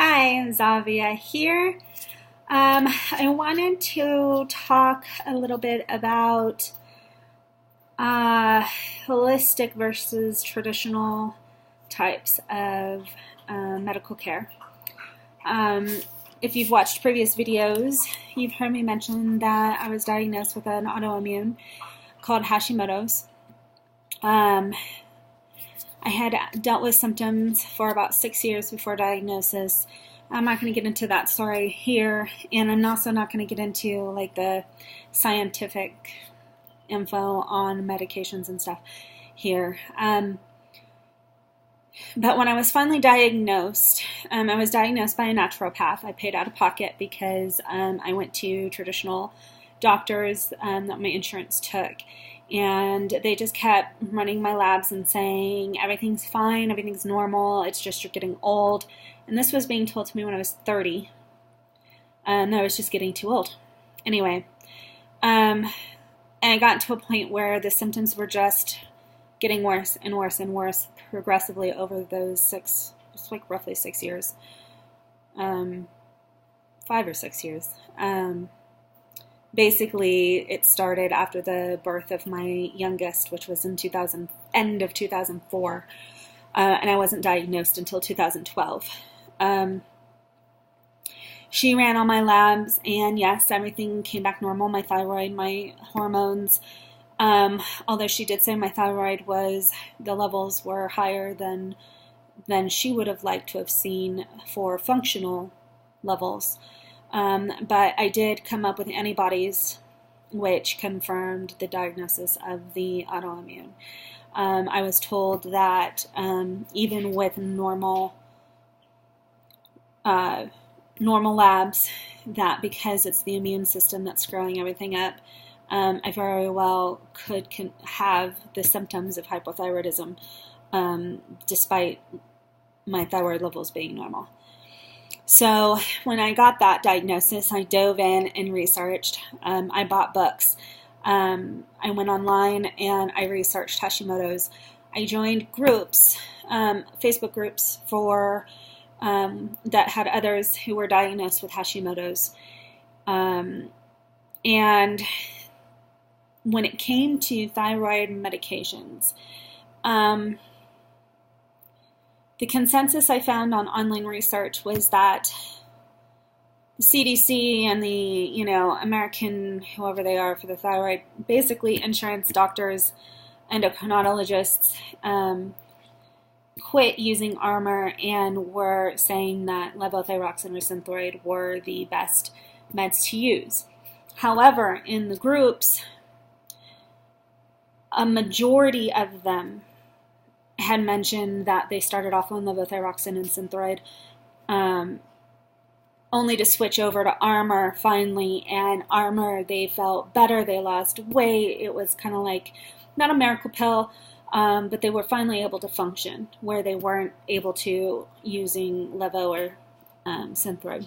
Hi, Zavia here. I wanted to talk a little bit about uh, holistic versus traditional types of medical care. Um, if you've watched previous videos, you've heard me mention that I was diagnosed with an autoimmune called Hashimoto's. I had dealt with symptoms for about 6 years before diagnosis. I'm not going to get into that story here, and I'm also not going to get into like the scientific info on medications and stuff here. But when I was finally diagnosed, I was diagnosed by a naturopath. I paid out of pocket because I went to traditional doctors that my insurance took. And they just kept running my labs and saying, everything's fine, everything's normal, it's just you're getting old. And this was being told to me when I was 30. And I was just getting too old. Anyway, and I got to a point where the symptoms were just getting worse and worse and worse progressively over those roughly 6 years. 5 or 6 years. Basically, it started after the birth of my youngest, which was in end of 2004, and I wasn't diagnosed until 2012. She ran all my labs, and yes, everything came back normal. My thyroid, my hormones. Although she did say my thyroid the levels were higher than she would have liked to have seen for functional levels. But I did come up with antibodies which confirmed the diagnosis of the autoimmune. I was told that even with normal labs, that because it's the immune system that's screwing everything up, I very well could have the symptoms of hypothyroidism despite my thyroid levels being normal. So when I got that diagnosis, I dove in and researched. I bought books. I went online and I researched Hashimoto's. I joined groups, Facebook groups for that had others who were diagnosed with Hashimoto's. And when it came to thyroid medications, the consensus I found on online research was that the CDC and the, American, whoever they are for the thyroid, basically insurance doctors, endocrinologists, quit using Armour and were saying that levothyroxine or Synthroid were the best meds to use. However, in the groups, a majority of them had mentioned that they started off on levothyroxine and Synthroid, only to switch over to Armour finally. And Armour, they felt better, they lost weight. It was kind of like, not a miracle pill, but they were finally able to function where they weren't able to using Levo or Synthroid.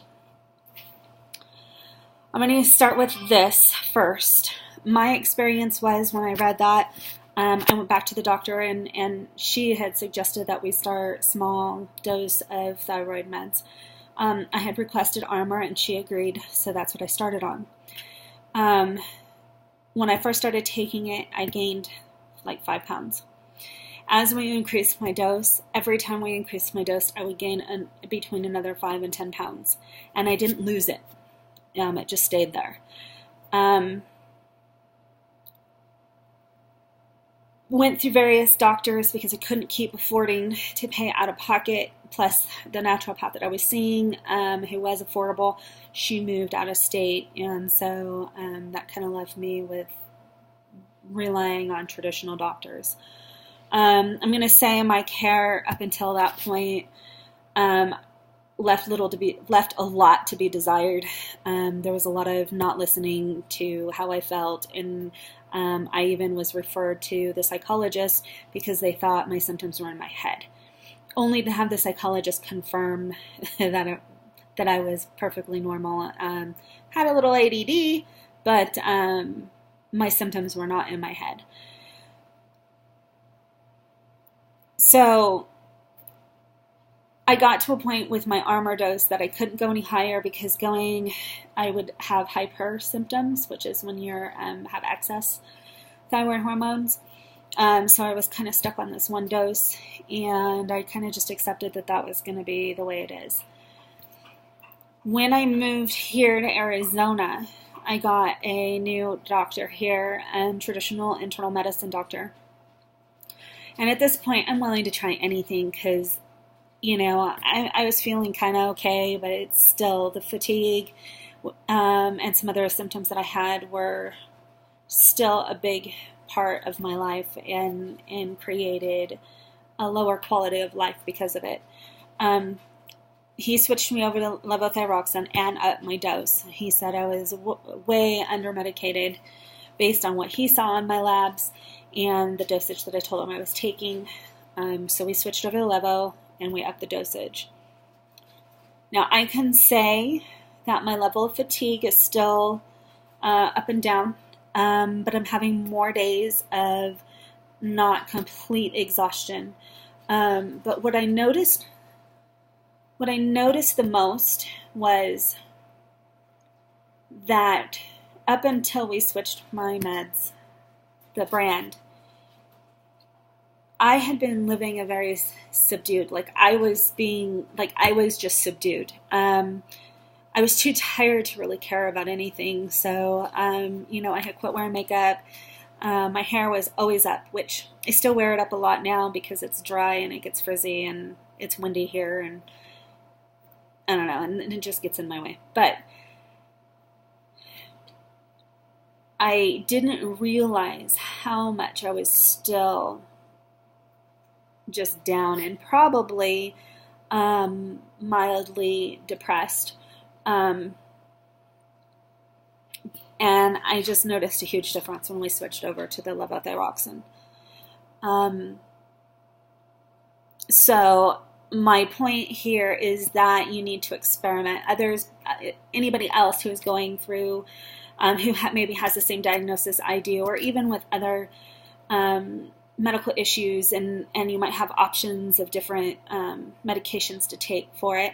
I'm going to start with this first. My experience was when I read that, I went back to the doctor and she had suggested that we start small dose of thyroid meds. I had requested Armour and she agreed, so that's what I started on. When I first started taking it, I gained like 5 pounds. As we increased my dose, every time we increased my dose, I would gain between another 5 and 10 pounds. And I didn't lose it. It just stayed there. Went through various doctors because I couldn't keep affording to pay out of pocket, plus the naturopath that I was seeing, who was affordable, she moved out of state, and so that kind of left me with relying on traditional doctors. I'm going to say my care up until that point left a lot to be desired. There was a lot of not listening to how I felt, and I even was referred to the psychologist because they thought my symptoms were in my head, only to have the psychologist confirm that I was perfectly normal. Had a little ADD, but my symptoms were not in my head. So I got to a point with my Armour dose that I couldn't go any higher because I would have hyper symptoms, which is when you have excess thyroid hormones. So I was kind of stuck on this one dose, and I kind of just accepted that that was going to be the way it is. When I moved here to Arizona, I got a new doctor here, traditional internal medicine doctor. And at this point, I'm willing to try anything because, I was feeling kind of okay, but it's still the fatigue and some other symptoms that I had were still a big part of my life and created a lower quality of life because of it. He switched me over to levothyroxine and upped my dose. He said I was way under-medicated based on what he saw in my labs and the dosage that I told him I was taking. So we switched over to levo and we upped the dosage. Now I can say that my level of fatigue is still up and down, but I'm having more days of not complete exhaustion. But what I noticed the most was that up until we switched my meds, the brand, I had been living a very subdued, I was just subdued. I was too tired to really care about anything. So, I had quit wearing makeup. My hair was always up, which I still wear it up a lot now because it's dry and it gets frizzy and it's windy here and I don't know, and it just gets in my way. But I didn't realize how much I was still just down and probably mildly depressed. And I just noticed a huge difference when we switched over to the levothyroxine. So my point here is that you need to experiment. Anybody else who is going through, who maybe has the same diagnosis I do, or even with other medical issues, and you might have options of different medications to take for it.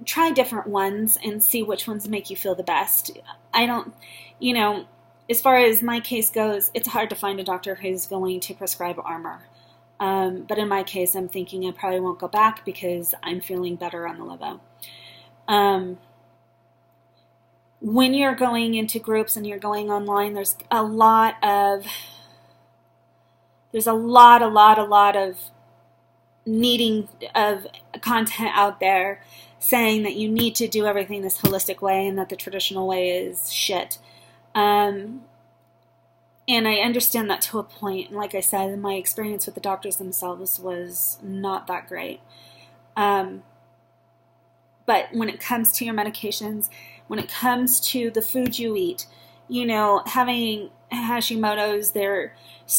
Try different ones and see which ones make you feel the best. As far as my case goes, it's hard to find a doctor who's going to prescribe Armour. But in my case, I'm thinking I probably won't go back because I'm feeling better on the levo. When you're going into groups and you're going online, there's a lot of needing of content out there saying that you need to do everything this holistic way and that the traditional way is shit. And I understand that to a point. And like I said, my experience with the doctors themselves was not that great. But when it comes to your medications, when it comes to the food you eat, having Hashimoto's, there's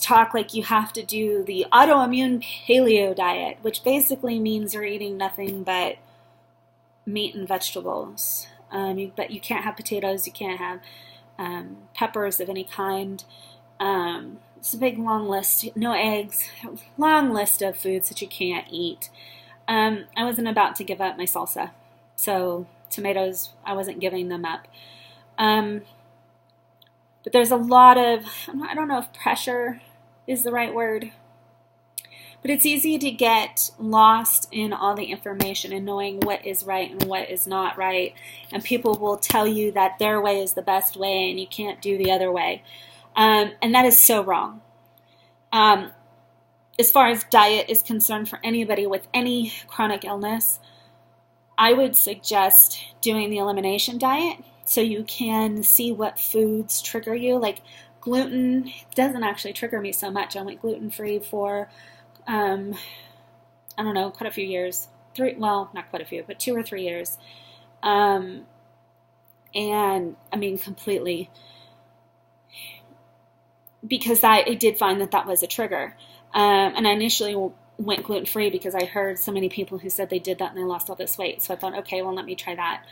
talk like you have to do the autoimmune paleo diet, which basically means you're eating nothing but meat and vegetables. But you can't have potatoes, you can't have peppers of any kind. It's a big long list. No eggs. Long list of foods that you can't eat. I wasn't about to give up my salsa. So tomatoes, I wasn't giving them up. But there's a lot of, I don't know if pressure is the right word, but it's easy to get lost in all the information and knowing what is right and what is not right. And people will tell you that their way is the best way and you can't do the other way. And that is so wrong. As far as diet is concerned, for anybody with any chronic illness, I would suggest doing the elimination diet so you can see what foods trigger you. Like gluten doesn't actually trigger me so much. I went gluten-free for, quite a few years. Not quite a few, but 2 or 3 years. And I mean, completely. Because I did find that was a trigger. And I initially went gluten-free because I heard so many people who said they did that and they lost all this weight. So I thought, okay, well, let me try that.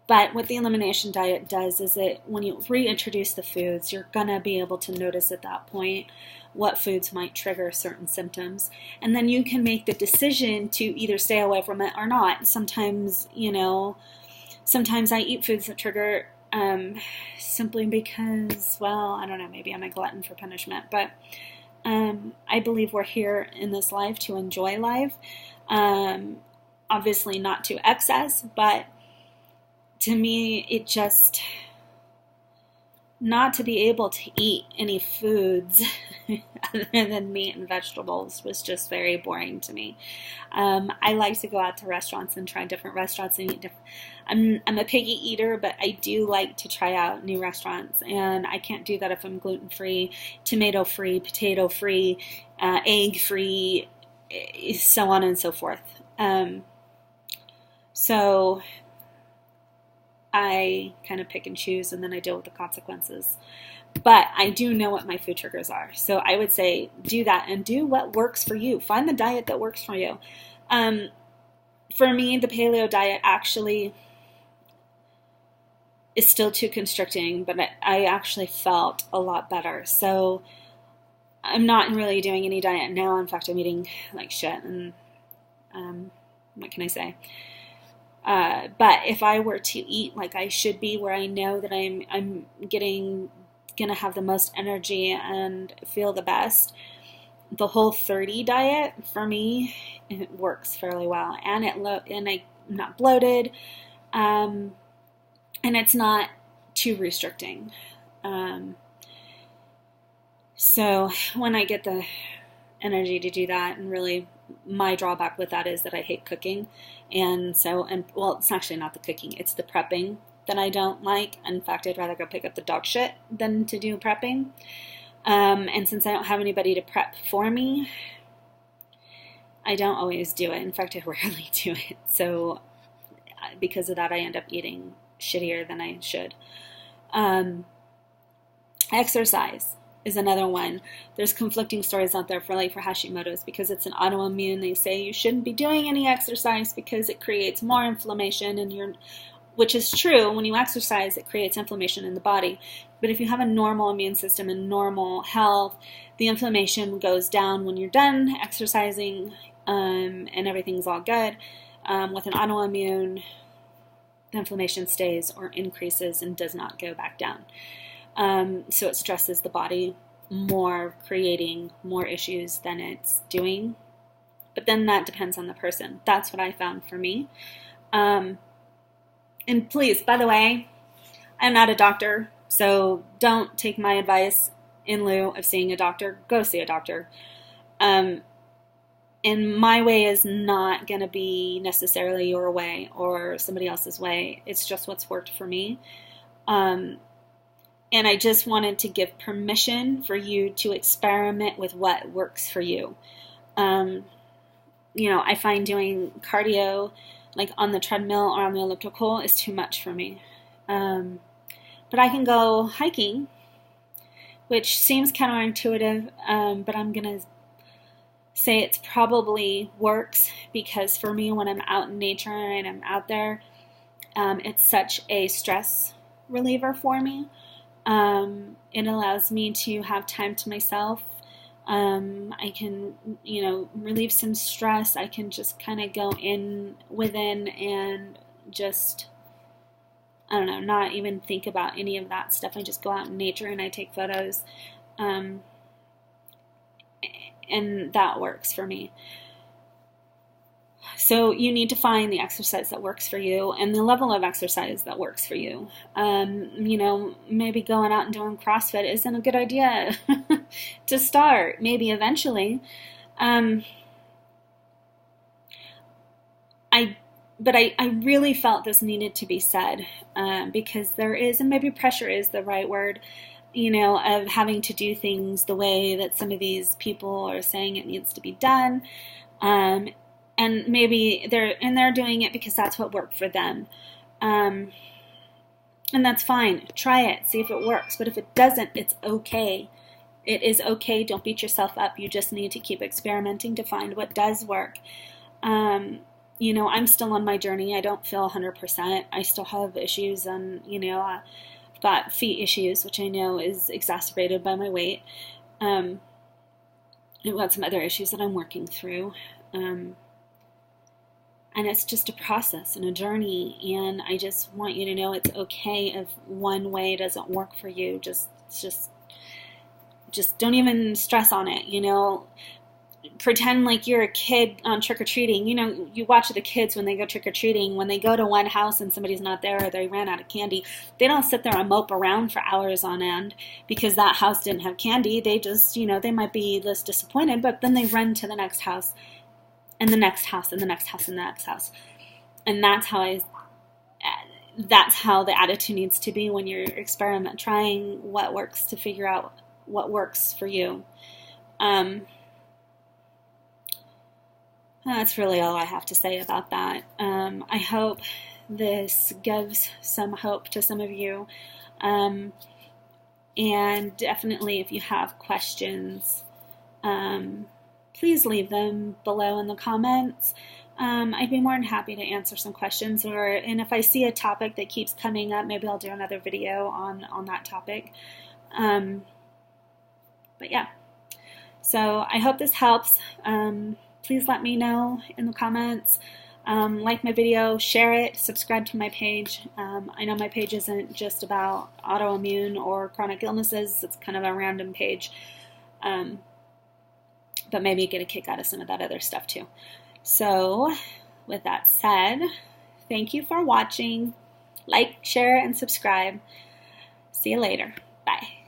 But what the elimination diet does is when you reintroduce the foods, you're going to be able to notice at that point what foods might trigger certain symptoms. And then you can make the decision to either stay away from it or not. Sometimes I eat foods that trigger simply because, well, I don't know, maybe I'm a glutton for punishment. But I believe we're here in this life to enjoy life. Obviously not to excess, but to me, it just, not to be able to eat any foods other than meat and vegetables was just very boring to me. I like to go out to restaurants and try different restaurants and eat different. I'm a picky eater, but I do like to try out new restaurants, and I can't do that if I'm gluten-free, tomato-free, potato-free, egg-free, so on and so forth. So I kind of pick and choose, and then I deal with the consequences. But I do know what my food triggers are. So I would say do that and do what works for you. Find the diet that works for you. For me, the paleo diet actually is still too constricting, but I actually felt a lot better. So I'm not really doing any diet now. In fact, I'm eating like shit. And what can I say? But if I were to eat like I should be, where I know that I'm gonna have the most energy and feel the best, the Whole30 diet for me, it works fairly well, and I'm not bloated, and it's not too restricting. So when I get the energy to do that, and really my drawback with that is that I hate cooking, and well, it's actually not the cooking, it's the prepping that I don't like. In fact, I'd rather go pick up the dog shit than to do prepping. And since I don't have anybody to prep for me, I don't always do it. In fact, I rarely do it. So because of that, I end up eating shittier than I should. Exercise is another one. There's conflicting stories out there for Hashimoto's, because it's an autoimmune. They say you shouldn't be doing any exercise because it creates more inflammation, which is true. When you exercise, it creates inflammation in the body. But if you have a normal immune system and normal health, the inflammation goes down when you're done exercising, and everything's all good. With an autoimmune, the inflammation stays or increases and does not go back down. So it stresses the body more, creating more issues than it's doing. But then that depends on the person. That's what I found for me. And please, by the way, I'm not a doctor, so don't take my advice in lieu of seeing a doctor. Go see a doctor. And my way is not going to be necessarily your way or somebody else's way. It's just what's worked for me. And I just wanted to give permission for you to experiment with what works for you. I find doing cardio, like on the treadmill or on the elliptical, is too much for me. But I can go hiking, which seems counterintuitive, but I'm going to say it's probably works, because for me, when I'm out in nature and I'm out there, it's such a stress reliever for me. It allows me to have time to myself. I can, relieve some stress. I can just kind of go within and just, I don't know, not even think about any of that stuff. I just go out in nature and I take photos. And that works for me. So you need to find the exercise that works for you and the level of exercise that works for you. Maybe going out and doing CrossFit isn't a good idea to start. Maybe eventually. I really felt this needed to be said, because there is, and maybe pressure is the right word, of having to do things the way that some of these people are saying it needs to be done. And maybe they're doing it because that's what worked for them. And that's fine. Try it. See if it works. But if it doesn't, it's okay. It is okay. Don't beat yourself up. You just need to keep experimenting to find what does work. I'm still on my journey. I don't feel 100%. I still have issues, and, I've got feet issues, which I know is exacerbated by my weight. I've got some other issues that I'm working through. And it's just a process and a journey. And I just want you to know it's okay if one way doesn't work for you. Just don't even stress on it, Pretend like you're a kid on trick-or-treating. You watch the kids when they go trick-or-treating. When they go to one house and somebody's not there, or they ran out of candy, they don't sit there and mope around for hours on end because that house didn't have candy. They just, they might be less disappointed, but then they run to the next house and the next house and the next house and the next house. And that's how the attitude needs to be when you're trying what works to figure out what works for you. That's really all I have to say about that. I hope this gives some hope to some of you. And definitely, if you have questions, please leave them below in the comments. I'd be more than happy to answer some questions, and if I see a topic that keeps coming up, maybe I'll do another video on that topic. But yeah, so I hope this helps. Please let me know in the comments. Like my video, share it, subscribe to my page. I know my page isn't just about autoimmune or chronic illnesses. It's kind of a random page. But maybe you get a kick out of some of that other stuff too. So with that said, thank you for watching. Like, share, and subscribe. See you later. Bye.